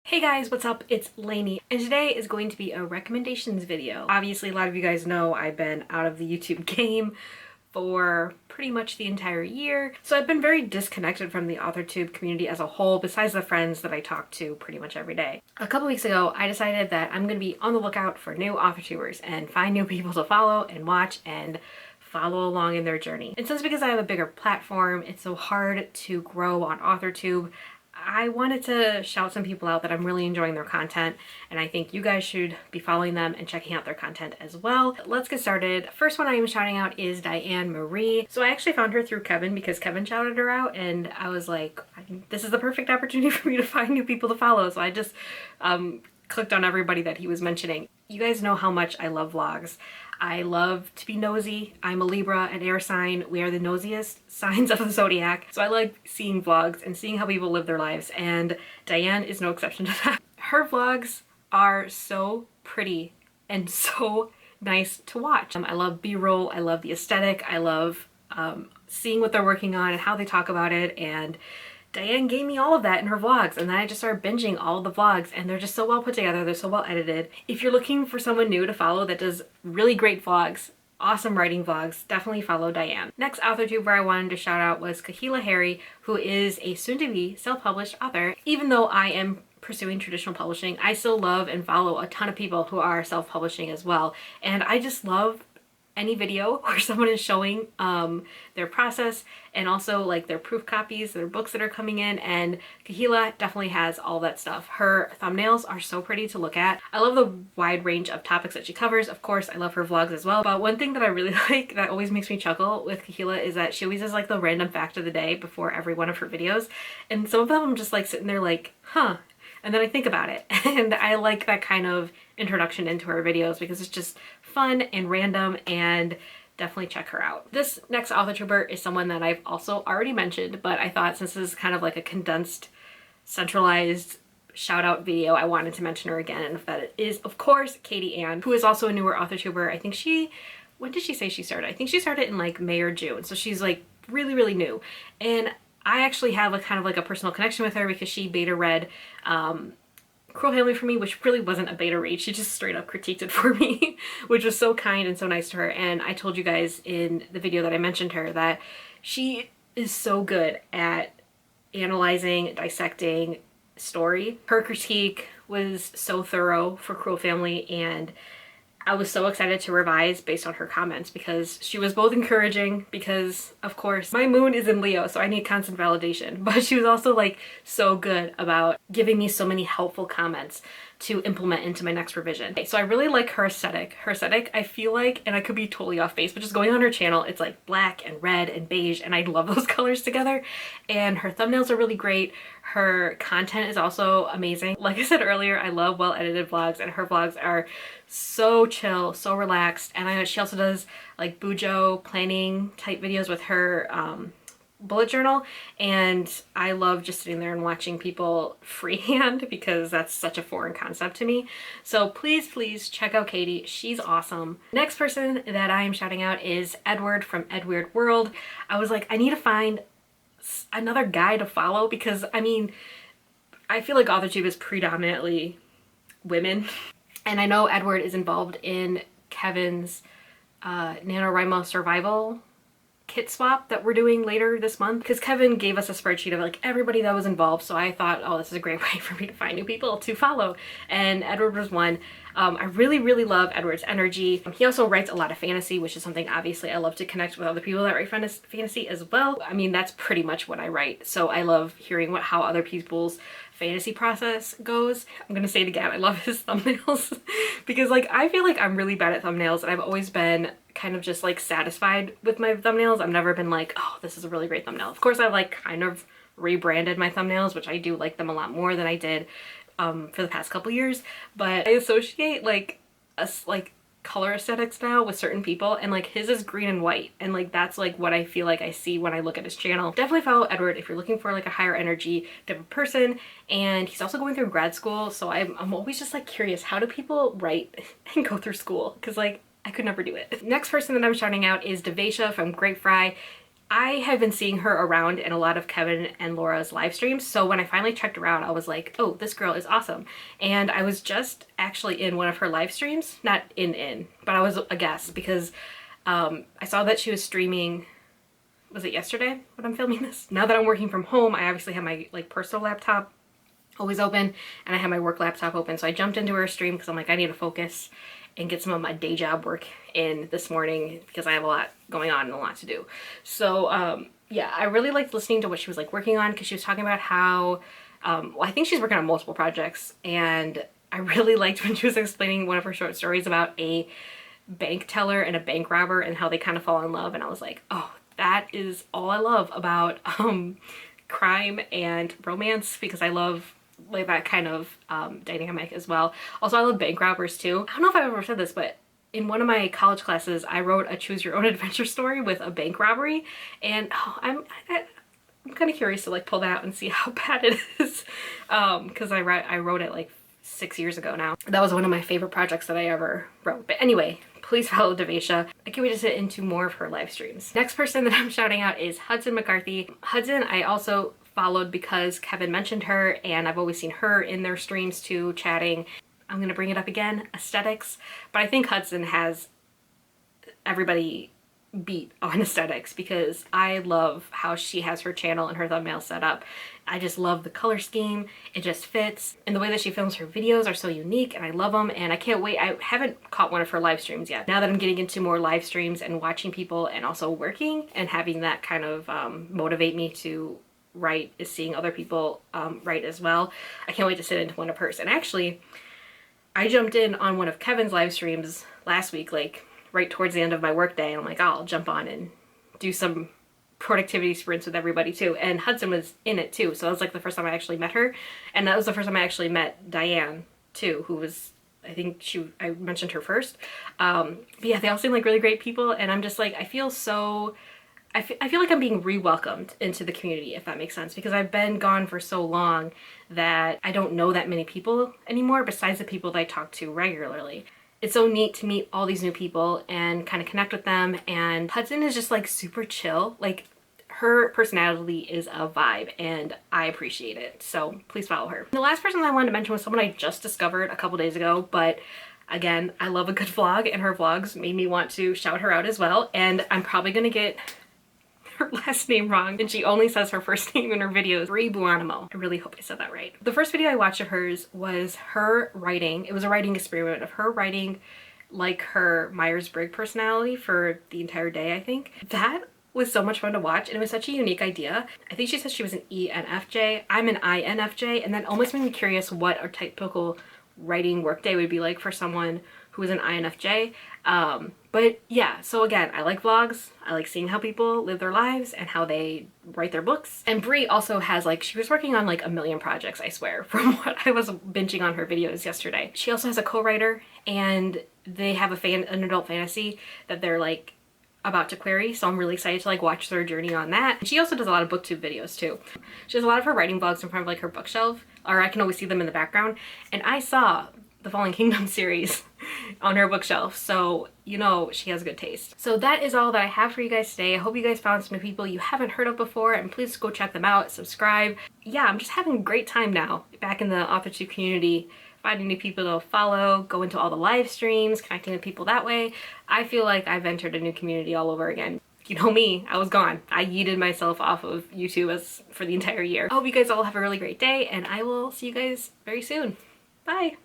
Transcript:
Hey guys, what's up? It's Lainey, and today is going to be a recommendations video. Obviously, a lot of you guys know I've been out of the YouTube game for pretty much the entire year, so I've been very disconnected from the Authortube community as a whole, besides the friends that I talk to pretty much every day. A couple weeks ago, I decided that I'm going to be on the lookout for new Authortubers and find new people to follow and watch and follow along in their journey. And since because I have a bigger platform, it's so hard to grow on Authortube, I wanted to shout some people out that I'm really enjoying their content, and I think you guys should be following them and checking out their content as well. Let's get started. First one I am shouting out is Dionne Marie. So I actually found her through Kevin because Kevin shouted her out, and I was like, this is the perfect opportunity for me to find new people to follow. So I just clicked on everybody that he was mentioning. You guys know how much I love vlogs. I love to be nosy. I'm a Libra, an air sign. We are the nosiest signs of the zodiac. So I like seeing vlogs and seeing how people live their lives, and Dionne is no exception to that. Her vlogs are so pretty and so nice to watch. I love B-roll. I love the aesthetic. I love seeing what they're working on and how they talk about it, and Dionne gave me all of that in her vlogs, and then I just started binging all of the vlogs, and they're just so well put together, they're so well edited. If you're looking for someone new to follow that does really great vlogs, awesome writing vlogs, definitely follow Dionne. Next Authortuber I wanted to shout out was Kahila Harry, who is a soon-to-be self-published author. Even though I am pursuing traditional publishing, I still love and follow a ton of people who are self-publishing as well, and I just love any video where someone is showing their process and also like their proof copies, their books that are coming in, and Kahila definitely has all that stuff. Her thumbnails are so pretty to look at. I love the wide range of topics that she covers. Of course, I love her vlogs as well, but one thing that I really like that always makes me chuckle with Kahila is that she always has like the random fact of the day before every one of her videos, and some of them I'm just like sitting there like, huh, and then I think about it. And I like that kind of introduction into her videos because it's just fun and random, and definitely check her out. This next Authortuber is someone that I've also already mentioned, but I thought since this is kind of like a condensed, centralized shout out video, I wanted to mention her again, and that is of course Katie Ann, who is also a newer Authortuber. I think when did she say she started? I think she started in like May or June, so she's like really new, and I actually have a kind of like a personal connection with her because she beta read Cruel Family for me, which really wasn't a beta read. She just straight up critiqued it for me, which was so kind and so nice to her. And I told you guys in the video that I mentioned her that she is so good at analyzing, dissecting story. Her critique was so thorough for Cruel Family, and I was so excited to revise based on her comments because she was both encouraging because, of course, my moon is in Leo, so I need constant validation, but she was also like so good about giving me so many helpful comments to implement into my next revision. Okay, so I really like her aesthetic. Her aesthetic, I feel like, and I could be totally off base, but just going on her channel, it's like black and red and beige, and I love those colors together. And her thumbnails are really great. Her content is also amazing. Like I said earlier, I love well-edited vlogs, and her vlogs are so chill, so relaxed. And I know she also does like Bujo planning type videos with her bullet journal, and I love just sitting there and watching people freehand because that's such a foreign concept to me. So please check out Katie. She's awesome. Next person that I am shouting out is Edward from Edward World. I was like, I need to find another guy to follow because I mean, I feel like Authortube is predominantly women, and I know Edward is involved in Kevin's NaNoWriMo survival kit swap that we're doing later this month, because Kevin gave us a spreadsheet of like everybody that was involved, so I thought, oh, this is a great way for me to find new people to follow, and Edward was one. I really love Edward's energy. He also writes a lot of fantasy, which is something obviously I love to connect with other people that write fantasy as well. I mean, that's pretty much what I write, so I love hearing how other people's fantasy process goes. I'm gonna say it again, I love his thumbnails because like I feel like I'm really bad at thumbnails, and I've always been kind of just like satisfied with my thumbnails. I've never been like, oh, this is a really great thumbnail. Of course, I've like kind of rebranded my thumbnails, which I do like them a lot more than I did for the past couple years, but I associate like color aesthetics now with certain people, and like his is green and white, and like that's like what I feel like I see when I look at his channel. Definitely follow Edward if you're looking for like a higher energy type of person, and he's also going through grad school, so I'm always just like curious, how do people write and go through school, because like I could never do it. Next person that I'm shouting out is Davisha from Great Fry. I have been seeing her around in a lot of Kevin and Laura's live streams, so when I finally checked her out, I was like, oh, this girl is awesome. And I was just actually in one of her live streams, not but I was a guest because I saw that she was streaming, was it yesterday when I'm filming this? Now that I'm working from home, I obviously have my like personal laptop always open and I have my work laptop open, so I jumped into her stream because I'm like, I need to focus and get some of my day job work in this morning because I have a lot going on and a lot to do. So yeah, I really liked listening to what she was like working on because she was talking about how, well, I think she's working on multiple projects, and I really liked when she was explaining one of her short stories about a bank teller and a bank robber and how they kind of fall in love, and I was like, oh, that is all I love about crime and romance, because I love like that kind of dynamic as well. Also, I love bank robbers too. I don't know if I've ever said this, but in one of my college classes, I wrote a choose your own adventure story with a bank robbery, and I'm kind of curious to like pull that out and see how bad it is, because I wrote it like 6 years ago now. That was one of my favorite projects that I ever wrote. But anyway, please follow Davisha. I can't wait to sit into more of her live streams. Next person that I'm shouting out is dsonmccarthy. Hudson, I also followed because Kevin mentioned her, and I've always seen her in their streams too, chatting. I'm gonna bring it up again, aesthetics, but I think Hudson has everybody beat on aesthetics because I love how she has her channel and her thumbnail set up. I just love the color scheme, it just fits, and the way that she films her videos are so unique, and I love them, and I can't wait. I haven't caught one of her live streams yet. Now that I'm getting into more live streams and watching people and also working and having that kind of motivate me to write, is seeing other people write as well. I can't wait to sit into one of hers. And actually, I jumped in on one of Kevin's live streams last week, like right towards the end of my workday, and I'm like, oh, I'll jump on and do some productivity sprints with everybody too. And Hudson was in it too, so that was like the first time I actually met her, and that was the first time I actually met Dionne too, who was, I think I mentioned her first. But yeah, they all seem like really great people, and I'm just like, I feel like I'm being re-welcomed into the community, if that makes sense, because I've been gone for so long that I don't know that many people anymore besides the people that I talk to regularly. It's so neat to meet all these new people and kind of connect with them, and Hudson is just like super chill. Like, her personality is a vibe and I appreciate it, so please follow her. The last person I wanted to mention was someone I just discovered a couple days ago, but again, I love a good vlog, and her vlogs made me want to shout her out as well, and I'm probably gonna get her last name wrong, and she only says her first name in her videos, rayblanimo. I really hope I said that right. The first video I watched of hers was her writing. It was a writing experiment of her writing like her Myers-Briggs personality for the entire day, I think. That was so much fun to watch, and it was such a unique idea. I think she said she was an ENFJ. I'm an INFJ, and that almost made me curious what a typical writing workday would be like for someone who is an INFJ. But yeah, so again, I like vlogs. I like seeing how people live their lives and how they write their books. And Brie also has, like, she was working on like a million projects, I swear, from what I was binging on her videos yesterday. She also has a co-writer, and they have an adult fantasy that they're like about to query, so I'm really excited to like watch their journey on that. And she also does a lot of booktube videos too. She has a lot of her writing vlogs in front of like her bookshelf, or I can always see them in the background, and I saw the Fallen Kingdom series on her bookshelf, so you know she has good taste. So that is all that I have for you guys today. I hope you guys found some new people you haven't heard of before, and please go check them out, subscribe. Yeah, I'm just having a great time now back in the Authortube community, finding new people to follow, go into all the live streams, connecting with people that way. I feel like I've entered a new community all over again. You know me, I was gone. I yeeted myself off of YouTube for the entire year. I hope you guys all have a really great day, and I will see you guys very soon. Bye!